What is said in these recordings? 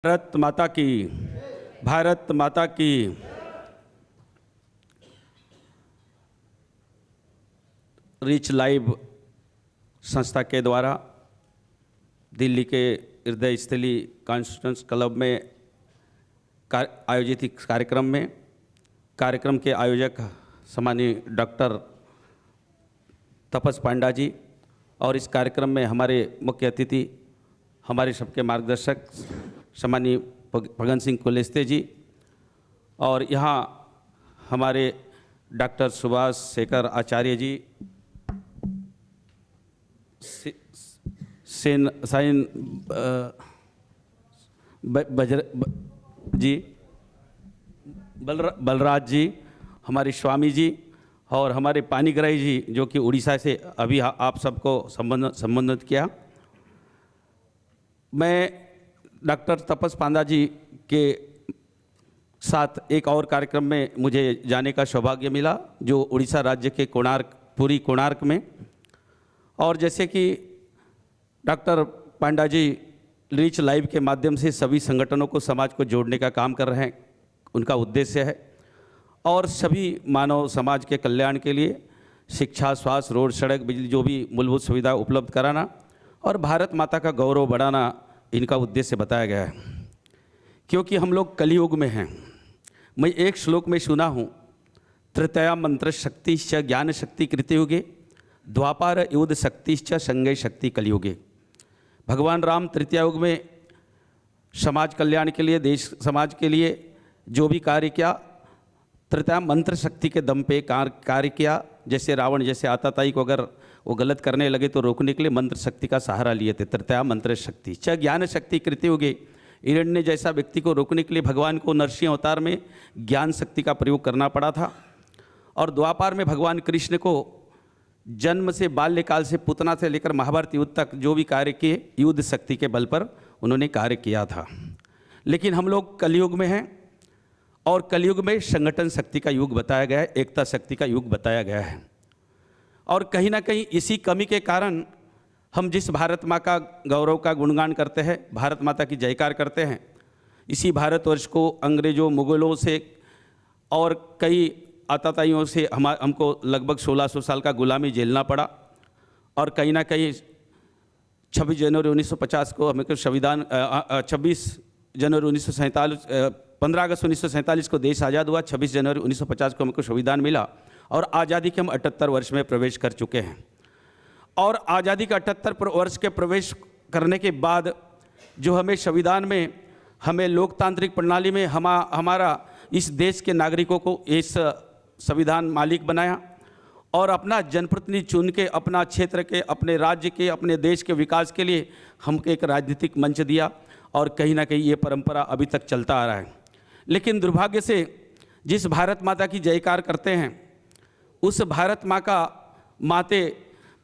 भारत माता की, भारत माता की। रिच लाइव संस्था के द्वारा दिल्ली के हृदय स्थली कॉन्स्टिट्यूंस क्लब में आयोजित इस कार्यक्रम के आयोजक सम्मानीय डॉक्टर तपस पांडा जी और इस कार्यक्रम में हमारे मुख्य अतिथि हमारे सबके मार्गदर्शक सम्मानीय भगन सिंह कुलस्ते जी और यहाँ हमारे डॉक्टर सुभाष शेखर आचार्य जी, साइन जी, बलराज जी, हमारे स्वामी जी और हमारे पानीग्राही जी जो कि उड़ीसा से अभी आप सबको संबोधित किया। मैं डॉक्टर तपस पांडा जी के साथ एक और कार्यक्रम में मुझे जाने का सौभाग्य मिला जो उड़ीसा राज्य के कोणार्क में। और जैसे कि डॉक्टर पांडा जी रिच लाइव के माध्यम से सभी संगठनों को समाज को जोड़ने का काम कर रहे हैं, उनका उद्देश्य है और सभी मानव समाज के कल्याण के लिए शिक्षा, स्वास्थ्य, रोड, सड़क, बिजली जो भी मूलभूत सुविधा उपलब्ध कराना और भारत माता का गौरव बढ़ाना इनका उद्देश्य बताया गया है। क्योंकि हम लोग कलियुग में हैं। मैं एक श्लोक में सुना हूँ, तृतीया मंत्र शक्तिश्च ज्ञान शक्ति कृतयुगे द्वापार युद्ध शक्तिश्च संगय शक्ति कलियुगे। भगवान राम तृतीया युग में समाज कल्याण के लिए, देश समाज के लिए जो भी कार्य किया, तृतीया मंत्र शक्ति के दम पे कार्य किया। जैसे रावण जैसे आतताई को अगर वो गलत करने लगे तो रोकने के लिए मंत्र शक्ति का सहारा लिए थे, तृतीया मंत्र शक्ति। च ज्ञान शक्ति कृतयुगे, हिरण्य जैसा व्यक्ति को रोकने के लिए भगवान को नरसिंह अवतार में ज्ञान शक्ति का प्रयोग करना पड़ा था। और द्वापार में भगवान कृष्ण को जन्म से बाल्यकाल से पुतना से लेकर महाभारत युद्ध तक जो भी कार्य किए युद्ध शक्ति के बल पर उन्होंने कार्य किया था। लेकिन हम लोग कलयुग में हैं और कलयुग में संगठन शक्ति का युग बताया गया है, एकता शक्ति का युग बताया गया है। और कहीं ना कहीं इसी कमी के कारण हम जिस भारत माँ का गौरव का गुणगान करते हैं, भारत माता की जयकार करते हैं, इसी भारतवर्ष को अंग्रेज़ों, मुग़लों से और कई आतताइयों से हमको लगभग 1600 साल का गुलामी झेलना पड़ा। और कहीं ना कहीं 26 जनवरी 1950 को हमें संविधान 26 जनवरी 1947 15 अगस्त 1947 को देश आज़ाद हुआ, 26 जनवरी 1950 को हमको संविधान मिला और आज़ादी के हम 78 वर्ष में प्रवेश कर चुके हैं। और आज़ादी के 78 वर्ष के प्रवेश करने के बाद जो हमें संविधान में, हमें लोकतांत्रिक प्रणाली में हमारा इस देश के नागरिकों को इस संविधान मालिक बनाया और अपना जनप्रतिनिधि चुन के अपना क्षेत्र के, अपने राज्य के, अपने देश के विकास के लिए हमको एक राजनीतिक मंच दिया। और कहीं ना कहीं ये परंपरा अभी तक चलता आ रहा है। लेकिन दुर्भाग्य से जिस भारत माता की जयकार करते हैं उस भारत माँ का माते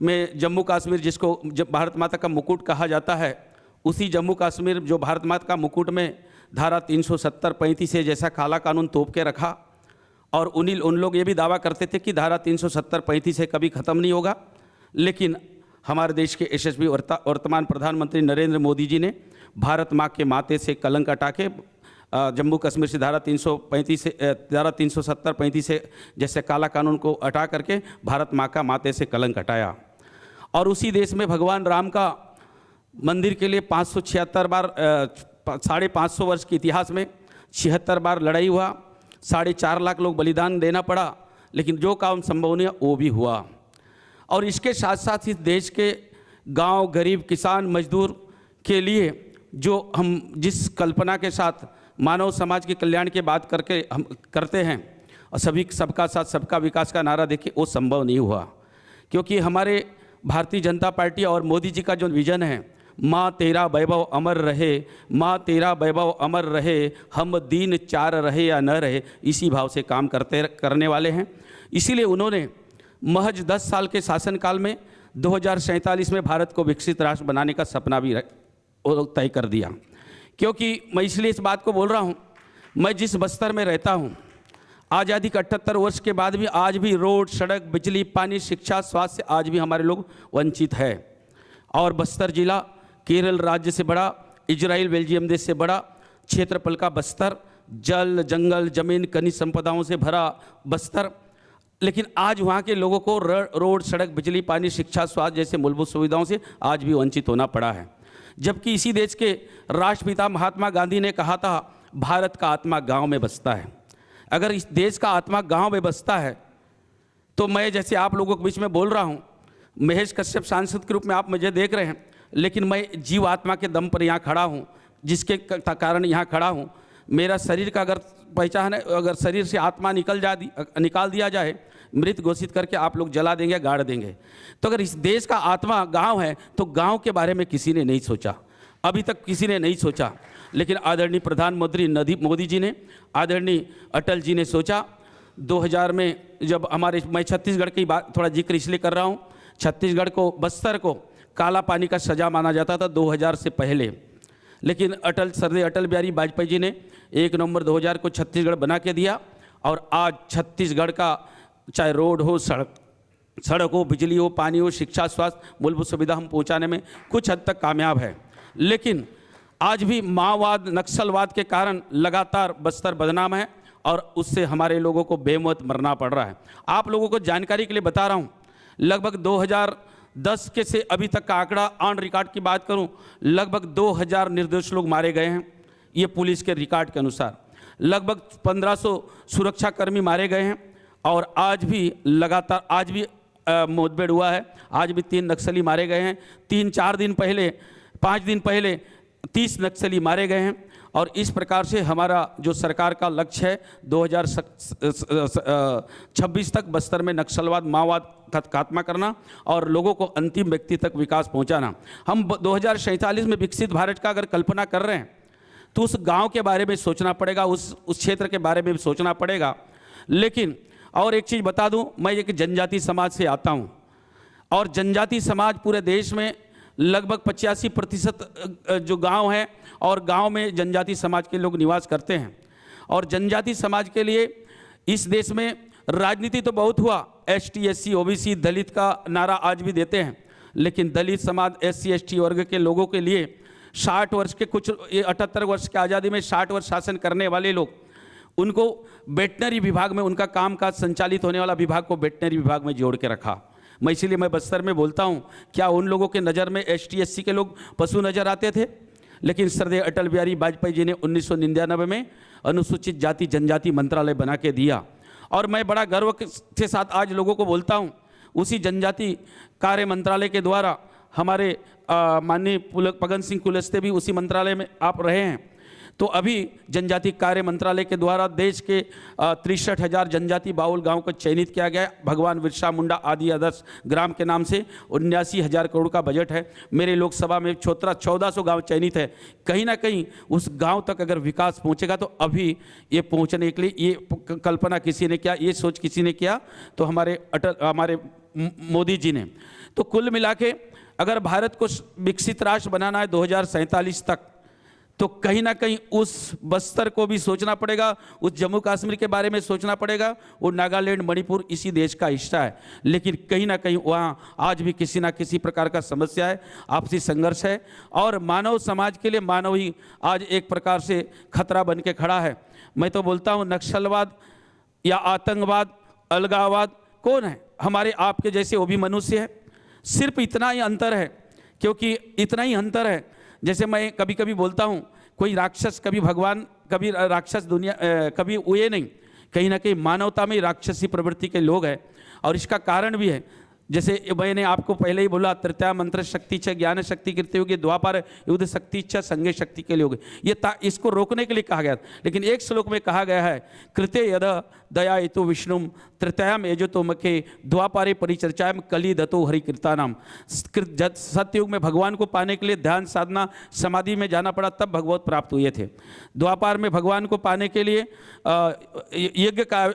में जम्मू कश्मीर, जिसको भारत माता का मुकुट कहा जाता है, उसी जम्मू कश्मीर जो भारत माता का मुकुट में धारा 370-35 से जैसा काला कानून तोप के रखा और उन लोग ये भी दावा करते थे कि धारा 370-35 से कभी ख़त्म नहीं होगा। लेकिन हमारे देश के यशस्वी वर्तमान प्रधानमंत्री नरेंद्र मोदी जी ने भारत माँ के माते से कलंक हटा के जम्मू कश्मीर से धारा 370-35 से जैसे काला कानून को हटा करके भारत माँ का माते से कलंक हटाया। और उसी देश में भगवान राम का मंदिर के लिए 576 बार 550 वर्ष के इतिहास में 76 बार लड़ाई हुआ, 4.5 लाख लोग बलिदान देना पड़ा, लेकिन जो काम संभव नहीं वो भी हुआ। और इसके साथ साथ इस देश के गांव, गरीब, किसान, मजदूर के लिए जो हम जिस कल्पना के साथ मानव समाज के कल्याण की बात करके हम करते हैं और सबका साथ सबका विकास का नारा देखे, वो संभव नहीं हुआ। क्योंकि हमारे भारतीय जनता पार्टी और मोदी जी का जो विजन है, माँ तेरा वैभव अमर रहे, माँ तेरा वैभव अमर रहे, हम दीन चार रहे या न रहे, इसी भाव से काम करने वाले हैं। इसीलिए उन्होंने महज 10 साल के शासनकाल में 2047 में भारत को विकसित राष्ट्र बनाने का सपना भी तय कर दिया। क्योंकि मैं इसलिए इस बात को बोल रहा हूँ, मैं जिस बस्तर में रहता हूँ, आज़ादी के 78 वर्ष के बाद भी आज भी रोड, सड़क, बिजली, पानी, शिक्षा, स्वास्थ्य आज भी हमारे लोग वंचित है। और बस्तर जिला केरल राज्य से बड़ा, इजराइल बेल्जियम देश से बड़ा क्षेत्रफल का बस्तर, जल जंगल जमीन खनिज संपदाओं से भरा बस्तर, लेकिन आज वहाँ के लोगों को रोड सड़क बिजली पानी शिक्षा स्वास्थ्य जैसे मूलभूत सुविधाओं से आज भी वंचित होना पड़ा है। जबकि इसी देश के राष्ट्रपिता महात्मा गांधी ने कहा था, भारत का आत्मा गांव में बसता है। अगर इस देश का आत्मा गांव में बसता है तो मैं जैसे आप लोगों के बीच में बोल रहा हूँ, महेश कश्यप सांसद के रूप में आप मुझे देख रहे हैं, लेकिन मैं जीव आत्मा के दम पर यहाँ खड़ा हूँ, जिसके कारण यहाँ खड़ा हूँ। मेरा शरीर का अगर पहचान है, अगर शरीर से आत्मा निकाल दिया जाए, मृत घोषित करके आप लोग जला देंगे, गाड़ देंगे। तो अगर इस देश का आत्मा गांव है तो गांव के बारे में किसी ने नहीं सोचा, अभी तक किसी ने नहीं सोचा। लेकिन आदरणीय प्रधानमंत्री मोदी जी ने, आदरणीय अटल जी ने सोचा। 2000 में जब मैं छत्तीसगढ़ की बात थोड़ा जिक्र इसलिए कर रहा हूँ, छत्तीसगढ़ को, बस्तर को काला पानी का सजा माना जाता था 2000 से पहले, लेकिन सरदार अटल बिहारी वाजपेयी जी ने 1 नवंबर 2000 को छत्तीसगढ़ बना के दिया। और आज छत्तीसगढ़ का चाहे रोड हो, सड़क हो, बिजली हो, पानी हो, शिक्षा स्वास्थ्य मूलभूत सुविधा हम पहुंचाने में कुछ हद तक कामयाब है। लेकिन आज भी माओवाद नक्सलवाद के कारण लगातार बस्तर बदनाम है और उससे हमारे लोगों को बेमौत मरना पड़ रहा है। आप लोगों को जानकारी के लिए बता रहा हूँ, लगभग 2010 के से अभी तक का आंकड़ा ऑन रिकॉर्ड की बात करूं, लगभग 2000 निर्दोष लोग मारे गए हैं। ये पुलिस के रिकॉर्ड के अनुसार लगभग 1500 सुरक्षाकर्मी मारे गए हैं। और आज भी लगातार आज भी मुठभेड़ हुआ है, आज भी 3 नक्सली मारे गए हैं। 3-4 दिन पहले, 5 दिन पहले 30 नक्सली मारे गए हैं। और इस प्रकार से हमारा जो सरकार का लक्ष्य है 2026 तक बस्तर में नक्सलवाद माओवाद का खात्मा करना और लोगों को अंतिम व्यक्ति तक विकास पहुंचाना। हम 2047 में विकसित भारत का अगर कल्पना कर रहे हैं तो उस गांव के बारे में सोचना पड़ेगा, उस क्षेत्र के बारे में भी सोचना पड़ेगा। लेकिन और एक चीज़ बता दूं, मैं एक जनजाति समाज से आता हूं और जनजाति समाज पूरे देश में लगभग 85% जो गांव हैं और गांव में जनजाति समाज के लोग निवास करते हैं। और जनजाति समाज के लिए इस देश में राजनीति तो बहुत हुआ, ST SC OBC दलित का नारा आज भी देते हैं, लेकिन दलित समाज SC ST वर्ग के लोगों के लिए 60 वर्ष के 78 वर्ष की आज़ादी में 60 वर्ष शासन करने वाले लोग, उनको वेटनरी विभाग में उनका कामकाज संचालित होने वाला विभाग को वेटनरी विभाग में जोड़ के रखा। इसीलिए मैं बस्तर में बोलता हूं, क्या उन लोगों के नज़र में ST SC के लोग पशु नज़र आते थे? लेकिन सरदार अटल बिहारी वाजपेयी जी ने 1999 में अनुसूचित जाति जनजाति मंत्रालय बना के दिया। और मैं बड़ा गर्व के साथ आज लोगों को बोलता हूं, उसी जनजाति कार्य मंत्रालय के द्वारा हमारे माननीय पगन सिंह कुलस्ते भी उसी मंत्रालय में आप रहे हैं। तो अभी जनजाति कार्य मंत्रालय के द्वारा देश के 63,000 जनजाति बाहुल गांव को चयनित किया गया है। भगवान बिरसा मुंडा आदि आदर्श ग्राम के नाम से 79,000 करोड़ का बजट है। मेरे लोकसभा में 1400 गांव चयनित है। कहीं ना कहीं उस गांव तक अगर विकास पहुंचेगा तो अभी ये पहुंचने के लिए ये कल्पना किसी ने किया, ये सोच किसी ने किया तो हमारे मोदी जी ने। तो कुल मिला के अगर भारत को विकसित राष्ट्र बनाना है 2047 तक, तो कहीं ना कहीं उस बस्तर को भी सोचना पड़ेगा, उस जम्मू कश्मीर के बारे में सोचना पड़ेगा। वो नागालैंड मणिपुर इसी देश का हिस्सा है, लेकिन कहीं ना कहीं वहाँ आज भी किसी ना किसी प्रकार का समस्या है, आपसी संघर्ष है। और मानव समाज के लिए मानव ही आज एक प्रकार से खतरा बन के खड़ा है। मैं तो बोलता हूँ नक्सलवाद या आतंकवाद अलगाववाद कौन है? हमारे आपके जैसे वो भी मनुष्य है। सिर्फ इतना ही अंतर है, क्योंकि इतना ही अंतर है, जैसे मैं कभी कभी बोलता हूँ कोई राक्षस कभी भगवान, कभी राक्षस दुनिया कभी हुए नहीं, कहीं ना कहीं मानवता में राक्षसी प्रवृत्ति के लोग हैं। और इसका कारण भी है, जैसे मैंने आपको पहले ही बोला, तृतीया मंत्र शक्ति छ ज्ञान शक्ति कृत्य योगी द्वापर युद्ध शक्ति छ संगे शक्ति के लोग, ये इसको रोकने के लिए कहा गया। लेकिन एक श्लोक में कहा गया है, कृत्य यद दया हेतु विष्णु तृतीयाम यजतो मखे द्वापारे परिचर्चाएं कली दतो हरि कृतानाम। सत्ययुग में भगवान को पाने के लिए ध्यान साधना समाधि में जाना पड़ा, तब भगवत प्राप्त हुए थे। द्वापार में भगवान को पाने के लिए यज्ञ का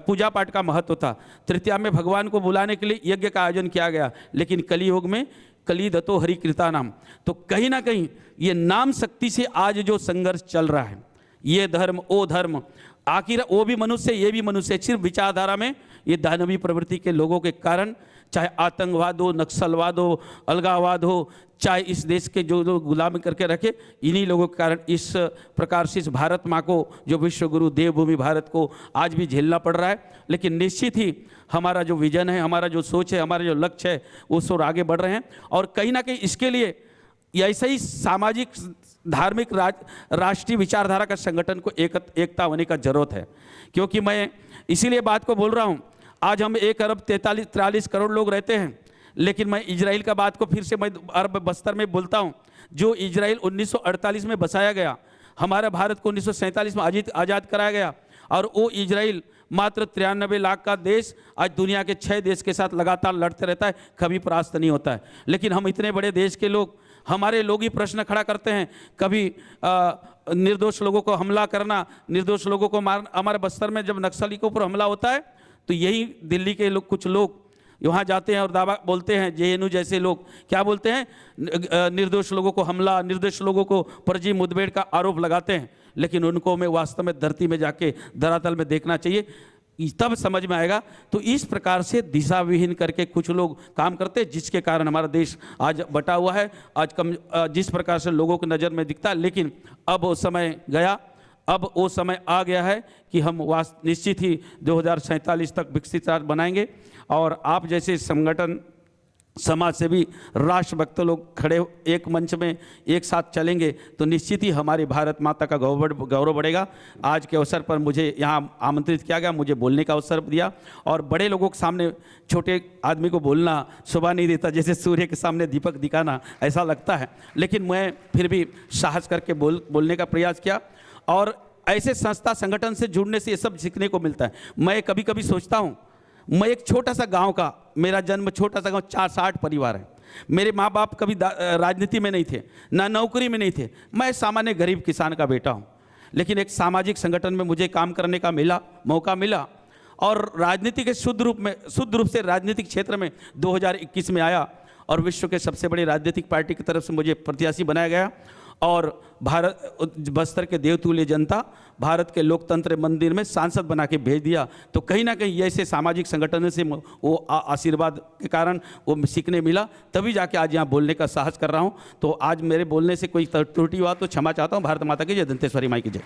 पूजा पाठ का महत्व था। तृतीया में भगवान को बुलाने के लिए यज्ञ का आयोजन किया गया। लेकिन कलियुग में कली दतो हरि कृतानाम। तो कहीं ना कहीं ये नाम शक्ति से आज जो संघर्ष चल रहा है, ये धर्म वो धर्म, आखिर वो भी मनुष्य ये भी मनुष्य, सिर्फ विचारधारा में ये दानवी प्रवृत्ति के लोगों के कारण चाहे आतंकवाद हो, नक्सलवाद हो, अलगाववाद हो, चाहे इस देश के जो लोग गुलामी करके रखे, इन्हीं लोगों के कारण इस प्रकार से इस भारत माँ को, जो विश्व गुरु देवभूमि भारत को आज भी झेलना पड़ रहा है। लेकिन निश्चित ही हमारा जो विजन है, हमारा जो सोच है, हमारा जो लक्ष्य है, उस ओर आगे बढ़ रहे हैं। और कहीं ना कहीं इसके लिए ऐसे ही सामाजिक, धार्मिक, राष्ट्रीय विचारधारा का संगठन को एकता होने का जरूरत है। क्योंकि मैं इसीलिए बात को बोल रहा हूँ, आज हम 1 अरब 43 करोड़ लोग रहते हैं, लेकिन मैं इजराइल का बात को फिर से मैं अरब बस्तर में बोलता हूँ। जो इजराइल 1948 में बसाया गया, हमारे भारत को 1947 में आज़ाद कराया गया, और वो इजराइल मात्र 93 लाख का देश आज दुनिया के 6 देश के साथ लगातार लड़ते रहता है, कभी परास्त नहीं होता है। लेकिन हम इतने बड़े देश के लोग, हमारे लोग ही प्रश्न खड़ा करते हैं, कभी निर्दोष लोगों को हमला करना, निर्दोष लोगों को मारना। हमारे बस्तर में जब नक्सली के ऊपर हमला होता है तो यही दिल्ली के लोग, कुछ लोग वहाँ जाते हैं और दावा बोलते हैं, जेएनयू जैसे लोग क्या बोलते हैं, निर्दोष लोगों को हमला, निर्दोष लोगों को फर्जी मुठभेड़ का आरोप लगाते हैं। लेकिन उनको हमें वास्तव में धरती में जाके धरातल में देखना चाहिए, तब समझ में आएगा। तो इस प्रकार से दिशा विहीन करके कुछ लोग काम करते हैं, जिसके कारण हमारा देश आज बटा हुआ है, आज जिस प्रकार से लोगों की नज़र में दिखता है। लेकिन अब वो समय गया, अब वो समय आ गया है कि हम निश्चित ही 2047 तक विकसित राज्य बनाएंगे। और आप जैसे संगठन, समाज से भी राष्ट्रभक्त लोग खड़े एक मंच में एक साथ चलेंगे तो निश्चित ही हमारी भारत माता का गौरव बढ़ेगा। आज के अवसर पर मुझे यहाँ आमंत्रित किया गया, मुझे बोलने का अवसर दिया, और बड़े लोगों के सामने छोटे आदमी को बोलना शोभा नहीं देता, जैसे सूर्य के सामने दीपक दिखाना ऐसा लगता है। लेकिन मैं फिर भी साहस करके बोलने का प्रयास किया, और ऐसे संस्था संगठन से जुड़ने से ये सब सीखने को मिलता है। मैं कभी कभी सोचता हूँ, मैं एक छोटा सा गांव का, मेरा जन्म छोटा सा गांव, 60 परिवार है। मेरे माँ बाप कभी राजनीति में नहीं थे, ना नौकरी में नहीं थे, मैं सामान्य गरीब किसान का बेटा हूँ। लेकिन एक सामाजिक संगठन में मुझे काम करने का मौका मिला, और राजनीति के शुद्ध रूप से राजनीतिक क्षेत्र में 2021 में आया, और विश्व के सबसे बड़ी राजनीतिक पार्टी की तरफ से मुझे प्रत्याशी बनाया गया। और बस्तर के देवतुल्य जनता भारत के लोकतंत्र मंदिर में सांसद बना के भेज दिया। तो कहीं ना कहीं ऐसे सामाजिक संगठन से वो आशीर्वाद के कारण वो सीखने मिला, तभी जाके आज यहाँ बोलने का साहस कर रहा हूँ। तो आज मेरे बोलने से कोई त्रुटि हुआ तो क्षमा चाहता हूँ। भारत माता की जय, दंतेश्वरी माई की जय।